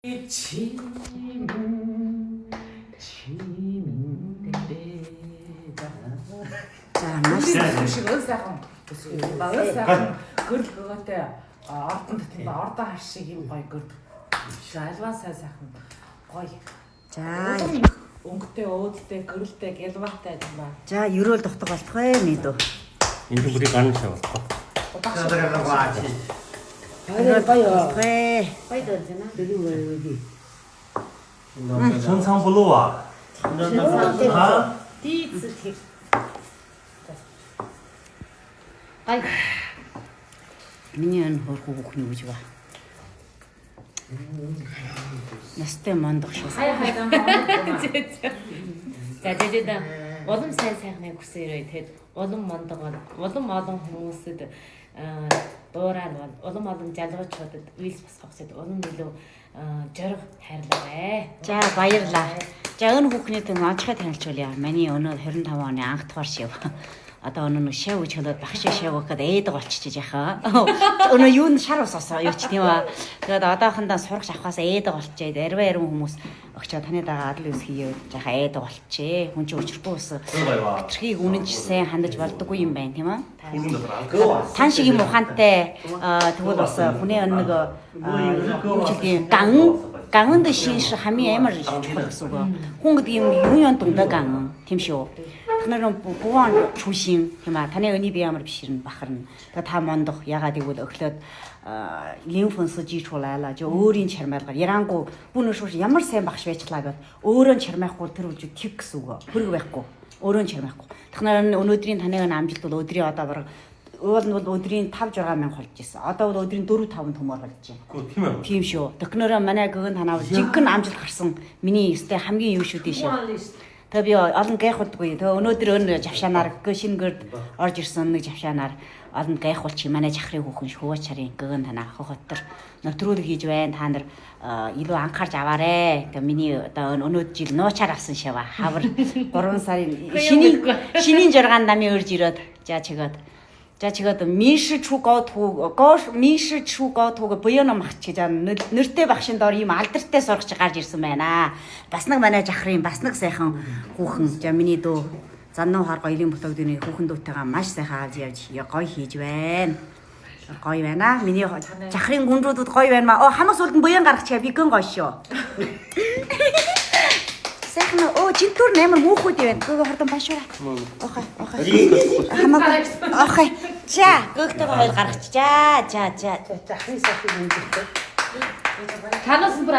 За маш шиг сайхан багаас сайхан гэрэл гөгөөтэй ордонд тийм ордоо хар шиг юм гоё гэрэл. Альваа сайхан гоё. За өнгөтэй өөдтэй гэрэлтэй гэлбаатай юм байна. За ерөөл дутдаг болтгоо мэдөө. Энэ бүрийг ган шавах. Ерөөл гоё. Гоё дөржина. 천상 블루와. 디츠 ай Миний энэ хөрхөө бүхний үж ба. Настай мандах шүү. хайдан За улам сайн сайхныг хүсээрэй. Тэгэд улам мондог улам олон хүмүүсэд дуурай улам олон залуучуудад үйлс босгохсод улам илүү жориг хайрлаарай. За баярлаа. За энэ бүхний тэн онцгой танилцуулъя. Миний өнөө 25 оны анх дугаар шив. Одоо өнөө шав гэж хэлээд багш шав гэхэд ээдэг болчихж яхаа. Өнөө юу н шар ус осоо юу ч тийм аа. Тэгээд одоохондоо сурагч авахаас ээдэг болчихээд арваа хүмүүс өгчөө таны дагаа адал үс хийе жаха ээдэг болчихээ. Хүн чинь өчрөхгүй ус. Хитрхийг үнэнч сайн хандаж болдоггүй юм байна тийм аа. Тан шиг юм ухаантай тэгвэл бас хүний нэг үжилгийн ганганд шиш хамгийн амар чухал гэсэн үг. Хүн гэдэг юм юун дундаа ган тийм шүү. Танаар бугаан чүшин тийм аа таны өний бие амар биширнэ бахарна. Тэгээ та мондох ягаад гэвэл өглөөд лимфонс жичуулаалаа жоо өөрийн чармайлгаар ярангу бүнө шууш ямар сайн багш байчлаа гэд өөрөө чармайхгүй тэр үгүй тив гэсэн үг. Хөрөг байхгүй. Өөрөө чармайхгүй. Танаар өнөөдрийн таны амжилт бол өдрийн одоо бараг уул нь бол өдрийн 5 6 мянга болж ирсэн. Одоо бол өдрийн 4 5 төмөр болж байна. Гэхдээ тийм ээ. Тийм шүү. Төхнөрөө манай гэгэн танаа жиггэн амжилт гарсан миний өстэй хамгийн юу шүү дээ шээ. Тэгээ би олон гайхуулдаггүй. Тэгээ өнөөдөр өн жавшаанаар шингэрд орж ирсэн нэг жавшаанаар олон гайхуулчих манай жахрын хүүхэн шуугачарын гэгэн танаа хохоттор нэвтрүүлэг хийж байна. Та нар илүү анхаарч аваарэ. Тэгээ миний одоо өнөөдөр жил нуучаар авсан шава. Хавар 3 сарын шинийн 6 намын өрж ирээд За чигээд миш чүү гоо буяна махч гэж нэртэй багшин доор ийм алдартай сурагч гарч ирсэн байна. Бас нэг манай жахрын бас нэг сайхан хүүхэн. За миний дүү Заннуу хар гоёлын бүтээгдэхүүний хүүхэн дүүтэйгээ маш сайхан авч явж гоё хийж байна. Гоё байна. Миний жахрын гүнрүүдүүд гоё байна маа. Хамаас үлдэн буян гаргачихаа би гэн гоё шүү. Сайхан жинтүр нэмэр муухуд байна. Гөө хордон башуура. Хамаагүй. Окей. За, гөгтөө хоёр гаргачихаа. За. захын сайхан юм дээ. Танаас бүр